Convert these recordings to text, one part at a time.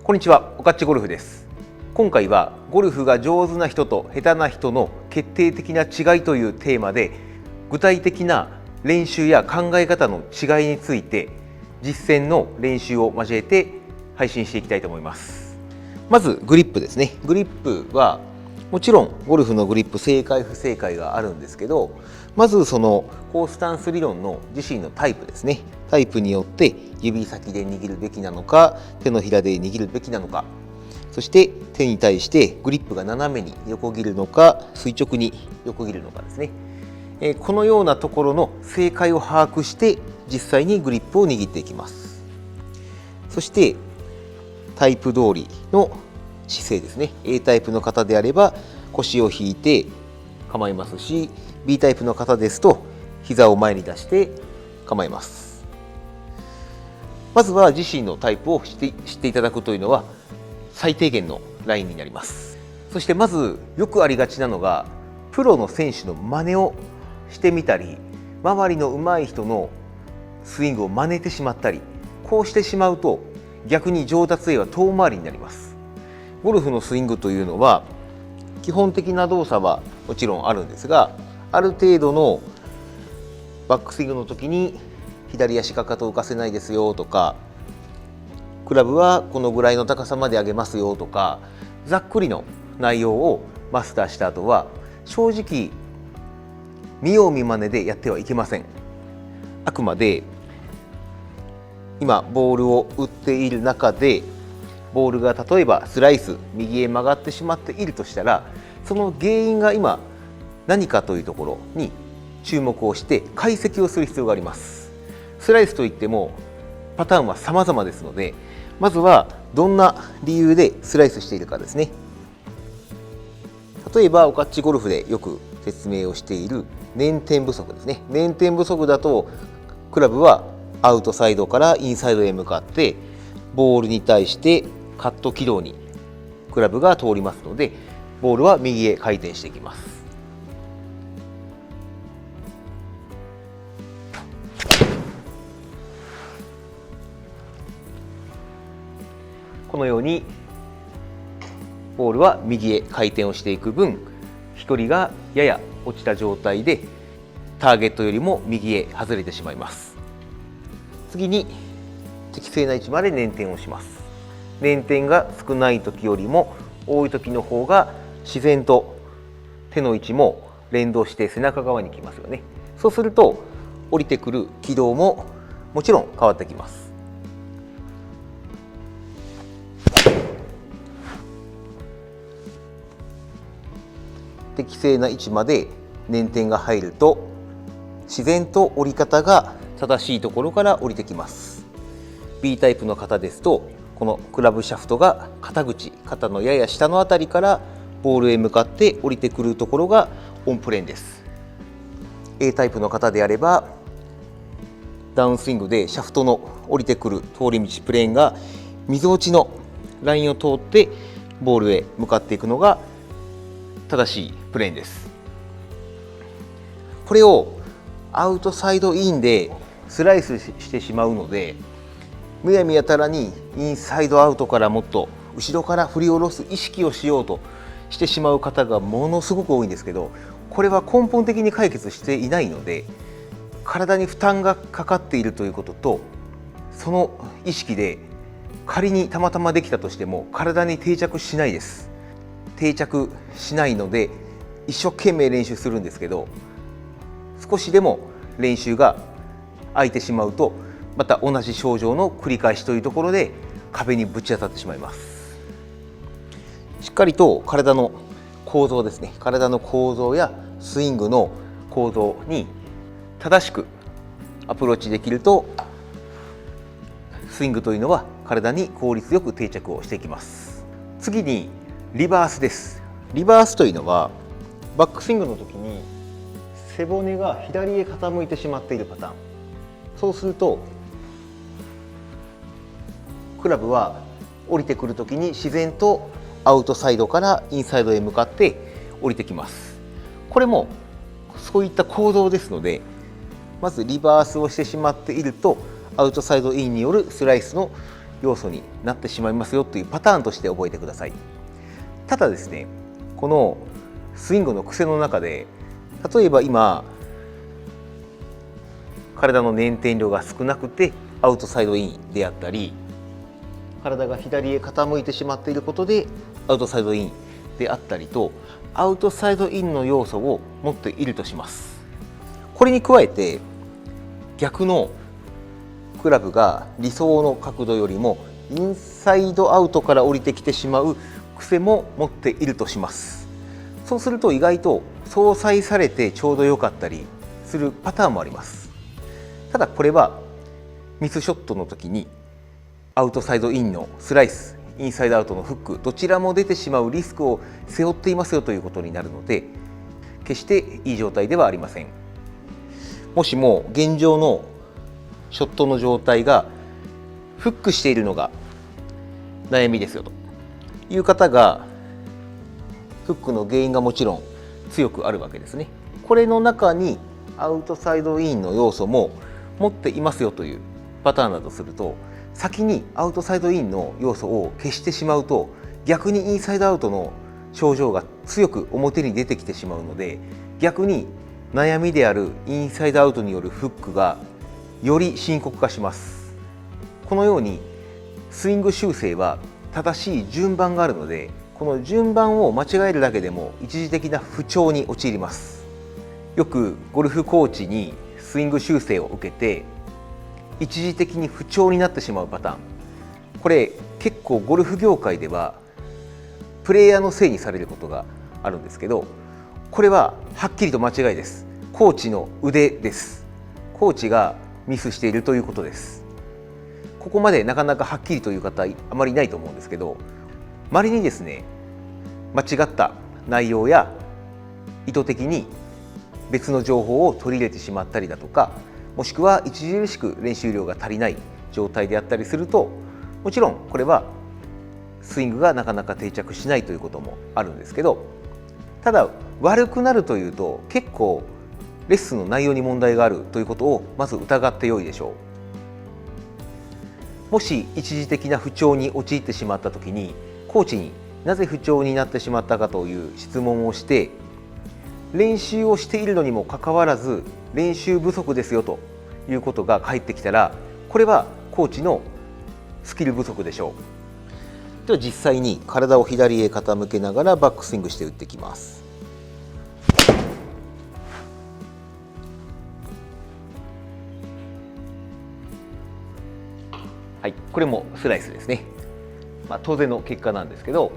こんにちは、おかっちゴルフです。今回はゴルフが上手な人と下手な人の決定的な違いというテーマで、具体的な練習や考え方の違いについて実践の練習を交えて配信していきたいと思います。まずグリップですね。グリップはもちろんゴルフのグリップ正解不正解があるんですけど、まずそのコースタンス理論の自身のタイプですね。タイプによって指先で握るべきなのか、手のひらで握るべきなのか、そして手に対してグリップが斜めに横切るのか垂直に横切るのかですね。このようなところの正解を把握して実際にグリップを握っていきます。そしてタイプ通りの姿勢ですね。 A タイプの方であれば腰を引いて構いますし、 B タイプの方ですと膝を前に出して構えます。まずは自身のタイプを知っていただくというのは最低限のラインになります。そしてまずよくありがちなのが、プロの選手の真似をしてみたり、周りの上手い人のスイングを真似てしまったり、こうしてしまうと逆に上達へは遠回りになります。ゴルフのスイングというのは基本的な動作はもちろんあるんですが、ある程度のバックスイングの時に左足かかとを浮かせないですよとか、クラブはこのぐらいの高さまで上げますよとか、ざっくりの内容をマスターした後は正直見よう見まねでやってはいけません。あくまで今ボールを打っている中で、ボールが例えばスライス右へ曲がってしまっているとしたら、その原因が今何かというところに注目をして解析をする必要があります。スライスといってもパターンは様々ですので、まずはどんな理由でスライスしているかですね。例えばおかっちゴルフでよく説明をしている捻転不足ですね。捻転不足だとクラブはアウトサイドからインサイドへ向かってボールに対してカット軌道にクラブが通りますので、ボールは右へ回転していきます。このようにボールは右へ回転をしていく分、飛距離がやや落ちた状態でターゲットよりも右へ外れてしまいます。次に適正な位置まで捻転をします。捻転が少ない時よりも多い時の方が自然と手の位置も連動して背中側に来ますよね。そうすると降りてくる軌道ももちろん変わってきます。適正な位置まで捻転が入ると自然と降り方が正しいところから降りてきます。 B タイプの方ですと、このクラブシャフトが肩のやや下のあたりからボールへ向かって降りてくるところがオンプレーンです。 A タイプの方であればダウンスイングでシャフトの降りてくる通り道プレーンがみぞおちのラインを通ってボールへ向かっていくのが正しいプレーンです。これをアウトサイドインでスライスしてしまうので、むやみやたらにインサイドアウトからもっと後ろから振り下ろす意識をしようとしてしまう方がものすごく多いんですけど、これは根本的に解決していないので、体に負担がかかっているということと、その意識で仮にたまたまできたとしても体に定着しないです。定着しないので一生懸命練習するんですけど、少しでも練習が空いてしまうとまた同じ症状の繰り返しというところで壁にぶち当たってしまいます。しっかりと体の構造ですね、体の構造やスイングの構造に正しくアプローチできると、スイングというのは体に効率よく定着をしていきます。次にリバースです。リバースというのはバックスイングの時に背骨が左へ傾いてしまっているパターン。そうするとクラブは降りてくる時に自然とアウトサイドからインサイドへ向かって降りてきます。これもそういった構造ですので、まずリバースをしてしまっているとアウトサイドインによるスライスの要素になってしまいますよというパターンとして覚えてください。ただですね、このスイングの癖の中で、例えば今体の捻転量が少なくてアウトサイドインであったり、体が左へ傾いてしまっていることでアウトサイドインであったりと、アウトサイドインの要素を持っているとします。これに加えて逆のクラブが理想の角度よりもインサイドアウトから降りてきてしまう癖も持っているとします。そうすると意外と相殺されてちょうど良かったりするパターンもあります。ただこれはミスショットの時にアウトサイドインのスライス、インサイドアウトのフック、どちらも出てしまうリスクを背負っていますよということになるので、決していい状態ではありません。もしも現状のショットの状態がフックしているのが悩みですよという方が、フックの原因がもちろん強くあるわけですね。これの中にアウトサイドインの要素も持っていますよというパターンだとすると、先にアウトサイドインの要素を消してしまうと、逆にインサイドアウトの症状が強く表に出てきてしまうので、逆に悩みであるインサイドアウトによるフックがより深刻化します。このようにスイング修正は正しい順番があるので、この順番を間違えるだけでも一時的な不調に陥ります。よくゴルフコーチにスイング修正を受けて一時的に不調になってしまうパターン、これ結構ゴルフ業界ではプレイヤーのせいにされることがあるんですけど、これははっきりと間違いです。コーチの腕です。コーチがミスしているということです。ここまでなかなかはっきりという方あまりいないと思うんですけど、稀にですね、間違った内容や意図的に別の情報を取り入れてしまったりだとか、もしくは著しく練習量が足りない状態であったりすると、もちろんこれはスイングがなかなか定着しないということもあるんですけど、ただ悪くなるというと結構レッスンの内容に問題があるということをまず疑ってよいでしょう。もし一時的な不調に陥ってしまった時に、コーチになぜ不調になってしまったかという質問をして、練習をしているのにもかかわらず練習不足ですよということが返ってきたら、これはコーチのスキル不足でしょう。では実際に体を左へ傾けながらバックスイングして打っていきます。はい、これもスライスですね。当然の結果なんですけど、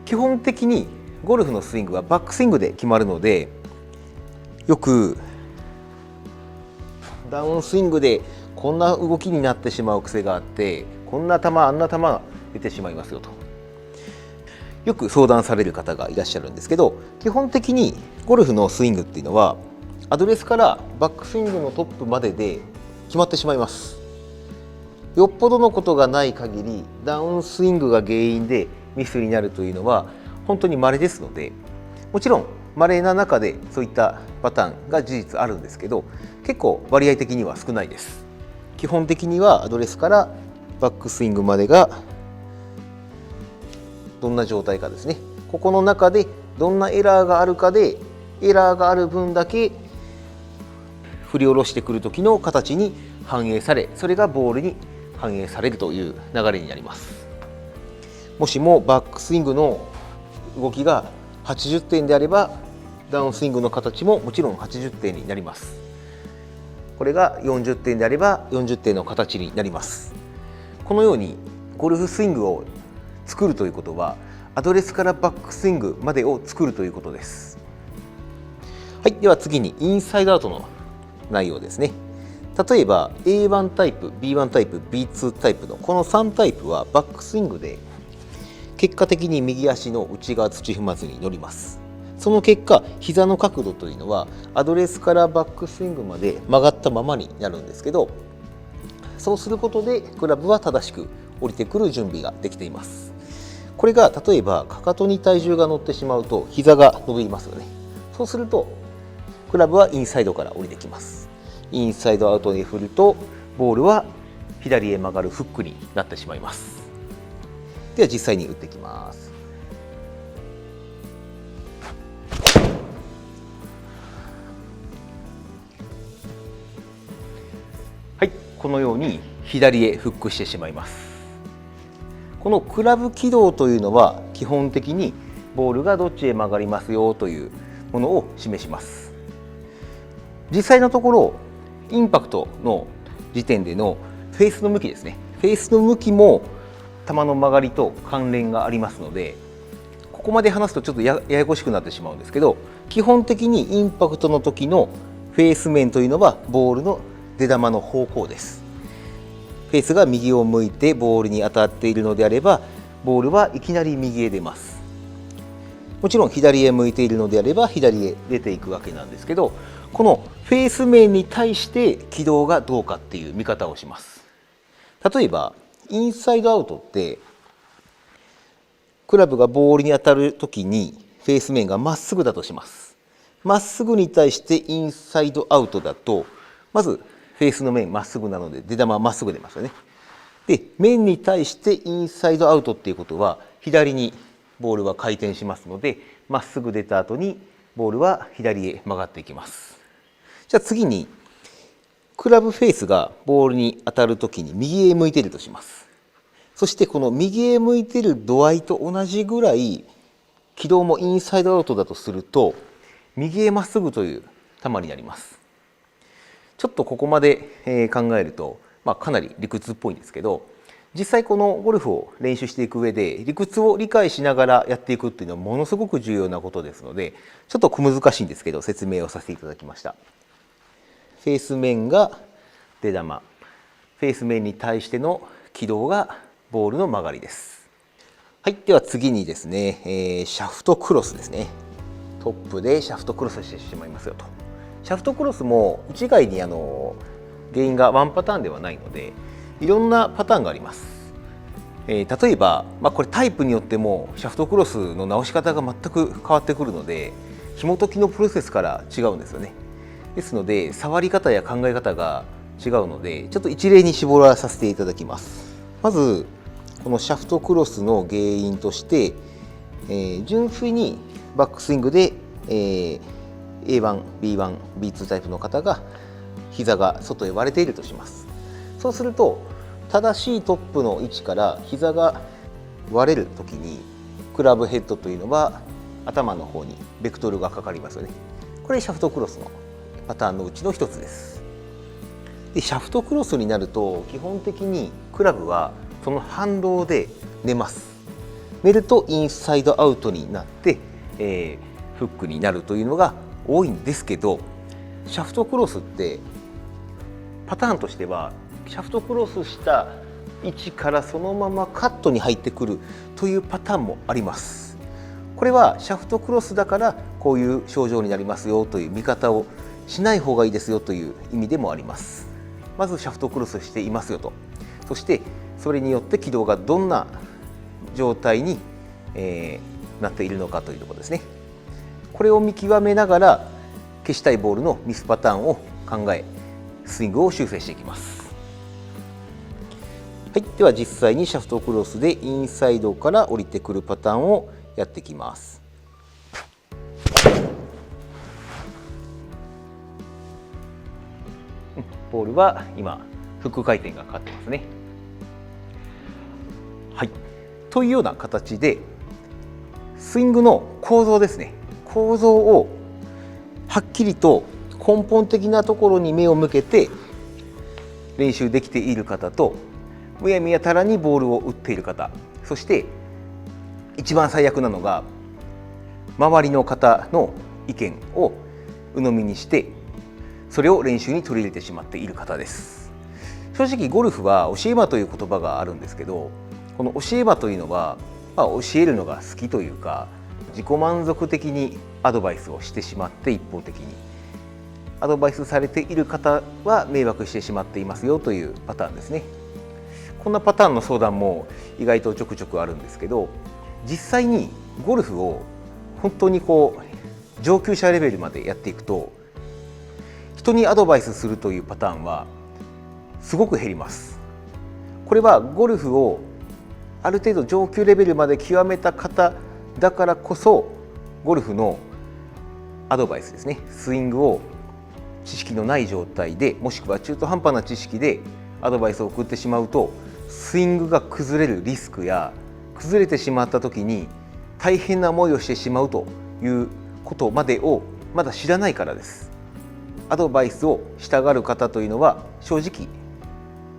基本的にゴルフのスイングはバックスイングで決まるので、よくダウンスイングでこんな動きになってしまう癖があって、こんな球あんな球が出てしまいますよとよく相談される方がいらっしゃるんですけど、基本的にゴルフのスイングっていうのはアドレスからバックスイングのトップまでで決まってしまいます。よっぽどのことがない限りダウンスイングが原因でミスになるというのは本当に稀ですので、もちろん稀な中でそういったパターンが事実あるんですけど、結構割合的には少ないです。基本的にはアドレスからバックスイングまでがどんな状態かですね。ここの中でどんなエラーがあるかで、エラーがある分だけ振り下ろしてくる時の形に反映され、それがボールに反映されるという流れになります。もしもバックスイングの動きが80点であれば、ダウンスイングの形ももちろん80点になります。これが40点であれば40点の形になります。このようにゴルフスイングを作るということは、アドレスからバックスイングまでを作るということです。はい、では次にインサイドアウトの内容ですね。例えば A1 タイプ、B1 タイプ、B2 タイプのこの3タイプはバックスイングで結果的に右足の内側土踏まずに乗ります。その結果、膝の角度というのはアドレスからバックスイングまで曲がったままになるんですけど、そうすることでクラブは正しく降りてくる準備ができています。これが例えばかかとに体重が乗ってしまうと膝が伸びますよね。そうするとクラブはインサイドから降りてきます。インサイドアウトに振るとボールは左へ曲がるフックになってしまいます。では実際に打っていきます。はい、このように左へフックしてしまいます。このクラブ軌道というのは基本的にボールがどっちへ曲がりますよというものを示します。実際のところインパクトの時点でのフェースの向きですね。フェースの向きも球の曲がりと関連がありますので、ここまで話すとちょっとややこしくなってしまうんですけど、基本的にインパクトの時のフェース面というのはボールの出球の方向です。フェースが右を向いてボールに当たっているのであれば、ボールはいきなり右へ出ます。もちろん左へ向いているのであれば左へ出ていくわけなんですけど、このフェース面に対して軌道がどうかっていう見方をします。例えばインサイドアウトってクラブがボールに当たるときにフェース面がまっすぐだとします。まっすぐに対してインサイドアウトだと、まずフェースの面まっすぐなので出球はまっすぐ出ますよね。で、面に対してインサイドアウトっていうことは左にボールは回転しますので、まっすぐ出た後にボールは左へ曲がっていきます。じゃあ次にクラブフェースがボールに当たるときに右へ向いているとします。そしてこの右へ向いている度合いと同じぐらい軌道もインサイドアウトだとすると、右へまっすぐという球になります。ちょっとここまで考えると、かなり理屈っぽいんですけど、実際このゴルフを練習していく上で理屈を理解しながらやっていくっていうのはものすごく重要なことですので、ちょっと小難しいんですけど説明をさせていただきました。フェース面が出球、フェース面に対しての軌道がボールの曲がりです。はい、では次にですね、シャフトクロスですね。トップでシャフトクロスしてしまいますよと。シャフトクロスも一概に原因がワンパターンではないので、いろんなパターンがあります。例えば、これタイプによってもシャフトクロスの直し方が全く変わってくるので、紐解きのプロセスから違うんですよね。ですので触り方や考え方が違うので、ちょっと一例に絞らさせていただきます。まずこのシャフトクロスの原因として、純粋にバックスイングで、A1、B1、B2 タイプの方が膝が外へ割れているとします。そうすると正しいトップの位置から膝が割れるときにクラブヘッドというのは頭の方にベクトルがかかりますよね。これシャフトクロスのパターンのうちの一つです。でシャフトクロスになると基本的にクラブはその反動で寝ます。寝るとインサイドアウトになって、フックになるというのが多いんですけど、シャフトクロスってパターンとしてはシャフトクロスした位置からそのままカットに入ってくるというパターンもあります。これはシャフトクロスだからこういう症状になりますよという見方をしない方がいいですよという意味でもあります。まずシャフトクロスしていますよと、そしてそれによって軌道がどんな状態に、なっているのかというところですね。これを見極めながら消したいボールのミスパターンを考え、スイングを修正していきます。はい、では実際にシャフトクロスでインサイドから降りてくるパターンをやっていきます。ボールは今フック回転がかかってますね。はい、というような形でスイングの構造ですね。構造をはっきりと根本的なところに目を向けて練習できている方と、むやみやたらにボールを打っている方、そして一番最悪なのが周りの方の意見を鵜呑みにしてそれを練習に取り入れてしまっている方です。正直ゴルフは教え魔という言葉があるんですけど、この教え魔というのは、教えるのが好きというか、自己満足的にアドバイスをしてしまって、一方的にアドバイスされている方は迷惑してしまっていますよというパターンですね。こんなパターンの相談も意外とちょくちょくあるんですけど、実際にゴルフを本当に上級者レベルまでやっていくと、人にアドバイスするというパターンはすごく減ります。これはゴルフをある程度上級レベルまで極めた方だからこそゴルフのアドバイスですね、スイングを知識のない状態で、もしくは中途半端な知識でアドバイスを送ってしまうと、スイングが崩れるリスクや崩れてしまった時に大変な思いをしてしまうということまでをまだ知らないからです。アドバイスをしたがる方というのは正直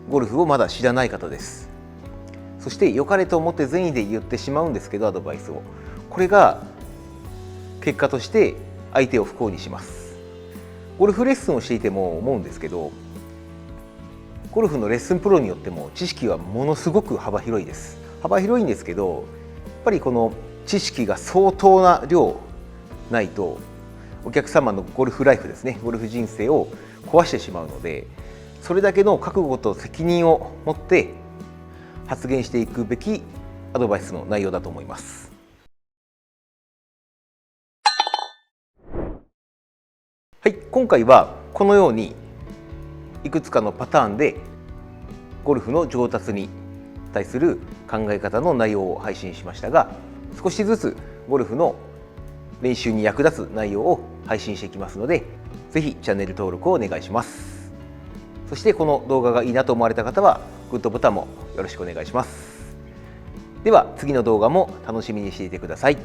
ゴルフをまだ知らない方です。そして良かれと思って善意で言ってしまうんですけど、アドバイスを、これが結果として相手を不幸にします。ゴルフレッスンをしていても思うんですけど、ゴルフのレッスンプロによっても知識はものすごく幅広いです。幅広いんですけど、やっぱりこの知識が相当な量ないとお客様のゴルフライフですね、ゴルフ人生を壊してしまうので、それだけの覚悟と責任を持って発言していくべきアドバイスの内容だと思います。はい、今回はこのようにいくつかのパターンでゴルフの上達に対する考え方の内容を配信しましたが、少しずつゴルフの練習に役立つ内容を配信していきますので、ぜひチャンネル登録をお願いします。そしてこの動画がいいなと思われた方はグッドボタンもよろしくお願いします。では次の動画も楽しみにしていてください。